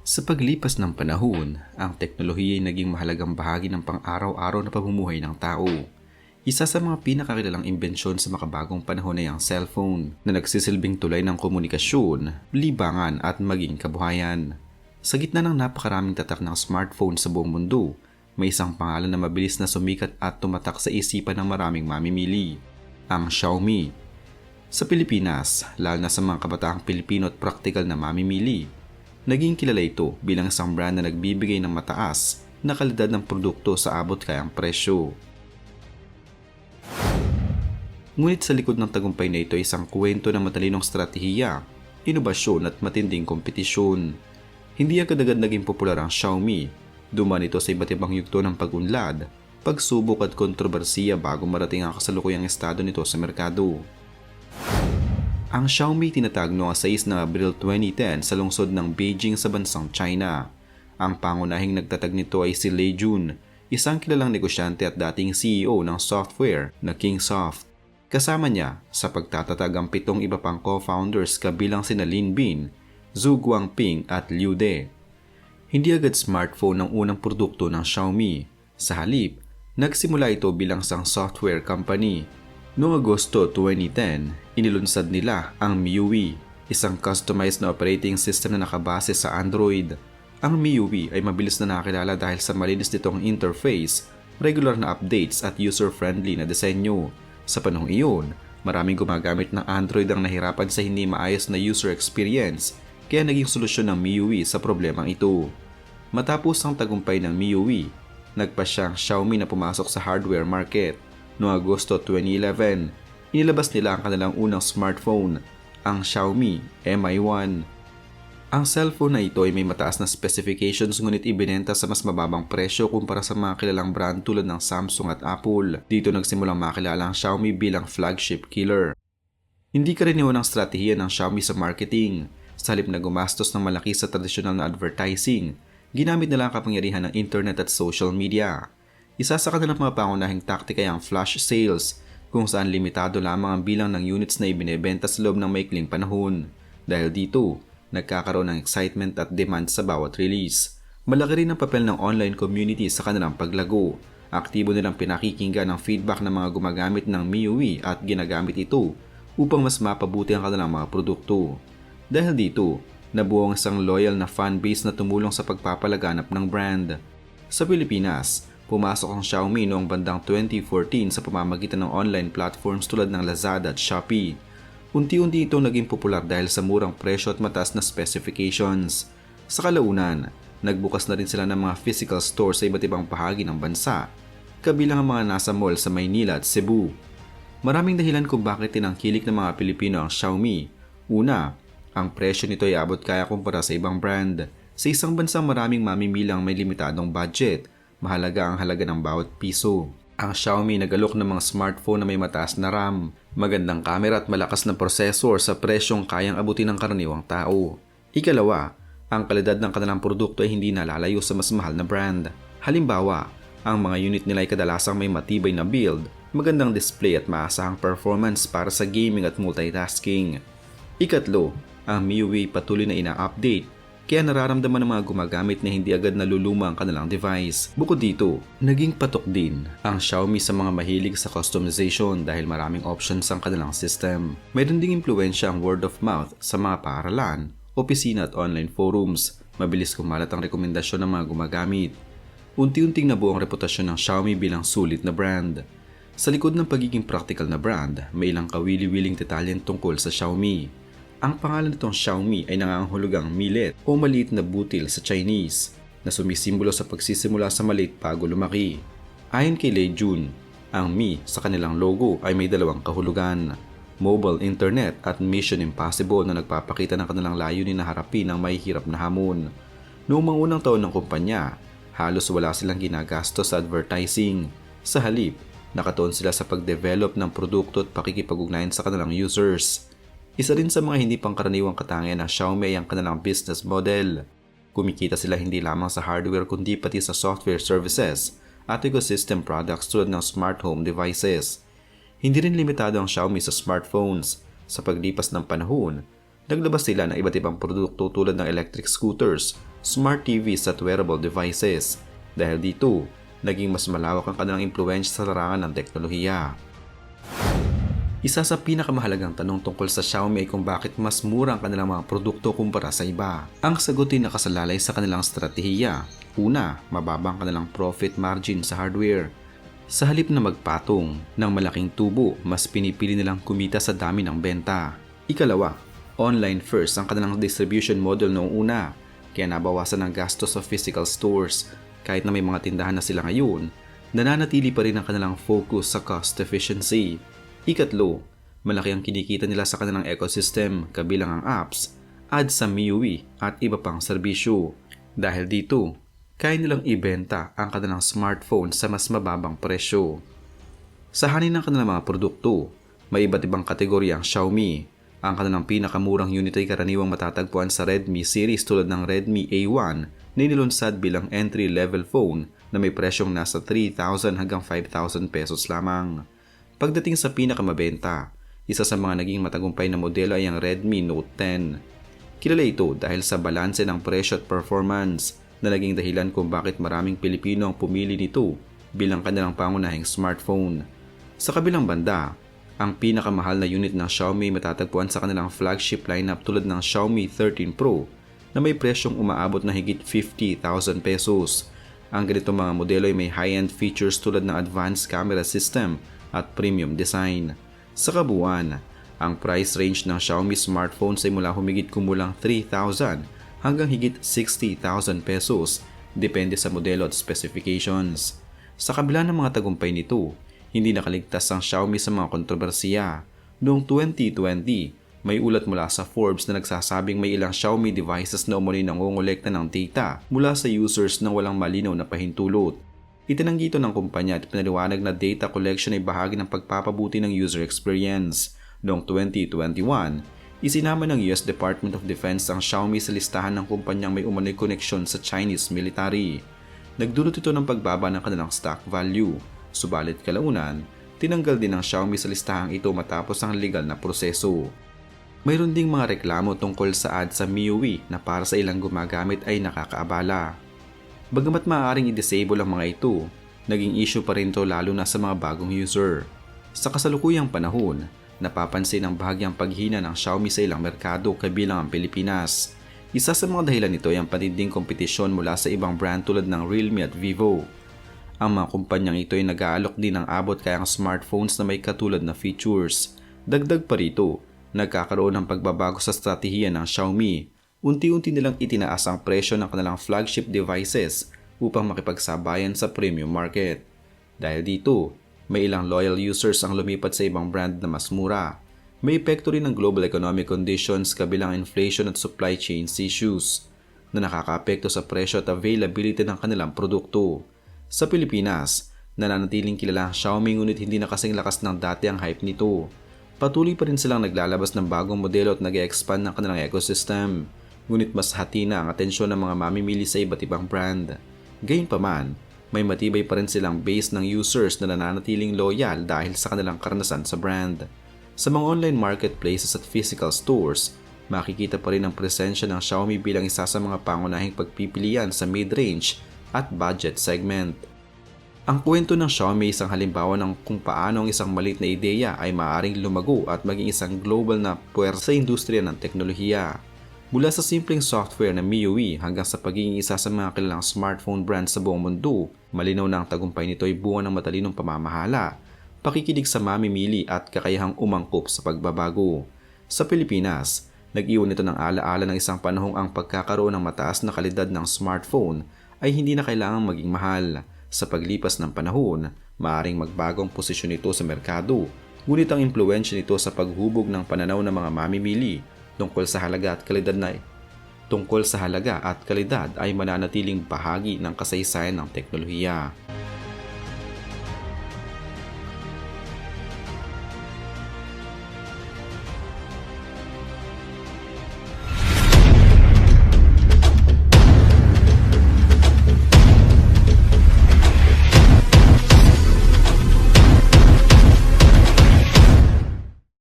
Sa paglipas ng panahon, ang teknolohiya ay naging mahalagang bahagi ng pang-araw-araw na pamumuhay ng tao. Isa sa mga pinakakilalang imbensyon sa makabagong panahon ay ang cellphone na nagsisilbing tulay ng komunikasyon, libangan at maging kabuhayan. Sa gitna ng napakaraming tatak ng smartphone sa buong mundo, may isang pangalan na mabilis na sumikat at tumatak sa isipan ng maraming mamimili, ang Xiaomi. Sa Pilipinas, lalo na sa mga kabataang Pilipino at praktikal na mamimili, naging kilala ito bilang isang brand na nagbibigay ng mataas na kalidad ng produkto sa abot kayang presyo. Ngunit sa likod ng tagumpay na ito ay isang kwento ng matalinong estratehiya, inobasyon at matinding kompetisyon. Hindi agad-agad naging popular ang Xiaomi. Dumaan ito sa iba't ibang yugto ng pag-unlad, pagsubok at kontrobersiya bago marating ang kasalukuyang estado nito sa merkado. Ang Xiaomi tinatag noong 6 ng Abril 2010 sa lungsod ng Beijing sa bansang China. Ang pangunahing nagtatag nito ay si Lei Jun, isang kilalang negosyante at dating CEO ng software na Kingsoft. Kasama niya sa pagtatatag ang 7 iba pang co-founders kabilang sina Lin Bin, Zhu Guangping at Liu De. Hindi agad smartphone ang unang produkto ng Xiaomi. Sa halip, nagsimula ito bilang isang software company. Noong Agosto 2010, inilunsad nila ang MIUI, isang customized na operating system na nakabase sa Android. Ang MIUI ay mabilis na nakilala dahil sa malinis nitong interface, regular na updates at user-friendly na disenyo. Sa panahong iyon, maraming gumagamit ng Android ang nahirapan sa hindi maayos na user experience, kaya naging solusyon ng MIUI sa problemang ito. Matapos ang tagumpay ng MIUI, nagpasya ang Xiaomi na pumasok sa hardware market. Noong Agosto 2011, inilabas nila ang kanilang unang smartphone, ang Xiaomi Mi 1. Ang cellphone na ito ay may mataas na specifications ngunit ibinenta sa mas mababang presyo kumpara sa mga kilalang brand tulad ng Samsung at Apple. Dito nagsimulang makilala ang Xiaomi bilang flagship killer. Hindi karaniwan ang strategiya ng Xiaomi sa marketing. Sa halip na gumastos ng malaki sa tradisyonal na advertising, ginamit nila ang kapangyarihan ng internet at social media. Isa sa kanilang mga pangunahing taktika ay ang flash sales, kung saan limitado lamang ang bilang ng units na ibinebenta sa loob ng maikling panahon. Dahil dito, nagkakaroon ng excitement at demand sa bawat release. Malaki rin ang papel ng online community sa kanilang paglago. Aktibo nilang pinakikinggan ang feedback ng mga gumagamit ng MIUI at ginagamit ito upang mas mapabuti ang kanilang mga produkto. Dahil dito, nabuo ang isang loyal na fanbase na tumulong sa pagpapalaganap ng brand. Sa Pilipinas, pumasok ang Xiaomi noong bandang 2014 sa pamamagitan ng online platforms tulad ng Lazada at Shopee. Unti-unti itong naging popular dahil sa murang presyo at mataas na specifications. Sa kalaunan, nagbukas na rin sila ng mga physical stores sa iba't ibang bahagi ng bansa, kabilang ang mga nasa mall sa Maynila at Cebu. Maraming dahilan kung bakit tinangkilik ng mga Pilipino ang Xiaomi. Una, ang presyo nito ay abot kaya kumpara sa ibang brand. Sa isang bansang maraming mamimilang may limitadong budget, mahalaga ang halaga ng bawat piso. Ang Xiaomi nagalok ng mga smartphone na may mataas na RAM, magandang camera at malakas na processor sa presyong kayang abutin ng karaniwang tao. Ikalawa, ang kalidad ng kanilang produkto ay hindi nalalayo sa mas mahal na brand. Halimbawa, ang mga unit nila ay kadalasang may matibay na build, magandang display at maasahang performance para sa gaming at multitasking. Ikatlo, ang MIUI patuloy na ina-update, kaya nararamdaman ng mga gumagamit na hindi agad naluluma ang kanilang device. Bukod dito, naging patok din ang Xiaomi sa mga mahilig sa customization dahil maraming options ang kanilang system. Mayroon ding impluensya ang word of mouth sa mga paaralan, opisina at online forums. Mabilis kumalat ang rekomendasyon ng mga gumagamit. Unti-unting nabuo ang reputasyon ng Xiaomi bilang sulit na brand. Sa likod ng pagiging practical na brand, may ilang kawili-wiling detalye tungkol sa Xiaomi. Ang pangalan nitong Xiaomi ay nangangahulugang millet o maliit na butil sa Chinese na sumisimbolo sa pagsisimula sa maliit bago lumaki. Ayon kay Lei Jun, ang Mi sa kanilang logo ay may dalawang kahulugan, mobile internet at mission impossible na nagpapakita ng kanilang layunin na harapin ang mahihirap na hamon. Noong mga unang taon ng kumpanya, halos wala silang ginagastos sa advertising. Sa halip, nakatuon sila sa pag-develop ng produkto at pakikipag-ugnayan sa kanilang users. Isa rin sa mga hindi pangkaraniwang katangian ng Xiaomi ay ang kanilang business model. Kumikita sila hindi lamang sa hardware kundi pati sa software services at ecosystem products tulad ng smart home devices. Hindi rin limitado ang Xiaomi sa smartphones. Sa paglipas ng panahon, naglabas sila ng iba't ibang produkto tulad ng electric scooters, smart TVs at wearable devices. Dahil dito, naging mas malawak ang kanilang impluwensya sa larangan ng teknolohiya. Isa sa pinakamahalagang tanong tungkol sa Xiaomi ay kung bakit mas mura ang kanilang mga produkto kumpara sa iba. Ang sagot ay nakasalalay sa kanilang estratehiya. Una, mababa ang kanilang profit margin sa hardware. Sa halip na magpatong ng malaking tubo, mas pinipili nilang kumita sa dami ng benta. Ikalawa, online first ang kanilang distribution model noong una, kaya nabawasan ang gastos sa physical stores. Kahit na may mga tindahan na sila ngayon, nananatili pa rin ang kanilang focus sa cost efficiency. Ikatlo, malaki ang kinikita nila sa kanilang ecosystem kabilang ang apps, ads sa MIUI at iba pang serbisyo. Dahil dito, kaya nilang ibenta ang kanilang smartphone sa mas mababang presyo. Sa hanin ng kanilang mga produkto, may iba't ibang kategorya ang Xiaomi. Ang kanilang pinakamurang unit ay karaniwang matatagpuan sa Redmi series tulad ng Redmi A1 na inilunsad bilang entry-level phone na may presyong nasa 3,000 hanggang 5,000 pesos lamang. Pagdating sa pinakamabenta, isa sa mga naging matagumpay na modelo ay ang Redmi Note 10. Kilala ito dahil sa balanse ng presyo at performance na naging dahilan kung bakit maraming Pilipino ang pumili nito bilang kanilang pangunahing smartphone. Sa kabilang banda, ang pinakamahal na unit ng Xiaomi matatagpuan sa kanilang flagship lineup tulad ng Xiaomi 13 Pro na may presyong umaabot na higit 50,000 pesos. Ang ganitong mga modelo ay may high-end features tulad ng advanced camera system at premium design. Sa kabuuan, ang price range ng Xiaomi smartphones ay mula humigit kumulang 3,000 hanggang higit 60,000 pesos, depende sa modelo at specifications. Sa kabila ng mga tagumpay nito, hindi nakaligtas ang Xiaomi sa mga kontrobersiya. Noong 2020, may ulat mula sa Forbes na nagsasabing may ilang Xiaomi devices na umano'y nangongolekta ng data mula sa users nang walang malinaw na pahintulot. Itinanggi ito ng kumpanya at pinaliwanag na data collection ay bahagi ng pagpapabuti ng user experience. Noong 2021, isinama ng US Department of Defense ang Xiaomi sa listahan ng kumpanyang may umano'y koneksyon sa Chinese military. Nagdulot ito ng pagbaba ng kanilang stock value. Subalit kalaunan, tinanggal din ng Xiaomi sa listahang ito matapos ang legal na proseso. Mayroon ding mga reklamo tungkol sa ads sa MIUI na para sa ilang gumagamit ay nakakaabala. Bagamat maaaring i-disable ang mga ito, naging issue pa rin ito lalo na sa mga bagong user. Sa kasalukuyang panahon, napapansin ang bahagyang paghina ng Xiaomi sa ilang merkado kabilang ang Pilipinas. Isa sa mga dahilan nito ay ang patinding kompetisyon mula sa ibang brand tulad ng Realme at Vivo. Ang mga kumpanyang ito ay nag-aalok din ng abot kayang smartphones na may katulad na features. Dagdag pa rito, nagkakaroon ng pagbabago sa estratehiya ng Xiaomi. Unti-unti nilang itinaas ang presyo ng kanilang flagship devices upang makipagsabayan sa premium market. Dahil dito, may ilang loyal users ang lumipat sa ibang brand na mas mura. May epekto rin ng global economic conditions kabilang inflation at supply chain issues na nakakaapekto sa presyo at availability ng kanilang produkto. Sa Pilipinas, nananatiling kilala ang Xiaomi ngunit hindi na kasing lakas ng dati ang hype nito. Patuloy pa rin silang naglalabas ng bagong modelo at nag-expand ng kanilang ecosystem. Ngunit mas hati na ang atensyon ng mga mamimili sa iba't ibang brand. Gayunpaman, may matibay pa rin silang base ng users na nananatiling loyal dahil sa kanilang karanasan sa brand. Sa mga online marketplaces at physical stores, makikita pa rin ang presensya ng Xiaomi bilang isa sa mga pangunahing pagpipilian sa mid-range at budget segment. Ang kwento ng Xiaomi ay isang halimbawa ng kung paano ang isang maliit na ideya ay maaaring lumago at maging isang global na puwersa sa industriya ng teknolohiya. Mula sa simpleng software na MIUI hanggang sa pagiging isa sa mga kilalang smartphone brands sa buong mundo, malinaw na ang tagumpay nito ay bunga ng matalinong pamamahala, pakikinig sa mamimili at kakayahang umangkop sa pagbabago. Sa Pilipinas, nag-iwan ito ng alaala ng isang panahong ang pagkakaroon ng mataas na kalidad ng smartphone ay hindi na kailangang maging mahal. Sa paglipas ng panahon, maaaring magbagong posisyon nito sa merkado, ngunit ang impluwensya nito sa paghubog ng pananaw ng mga mamimili tungkol sa halaga at kalidad ay mananatiling bahagi ng kasaysayan ng teknolohiya.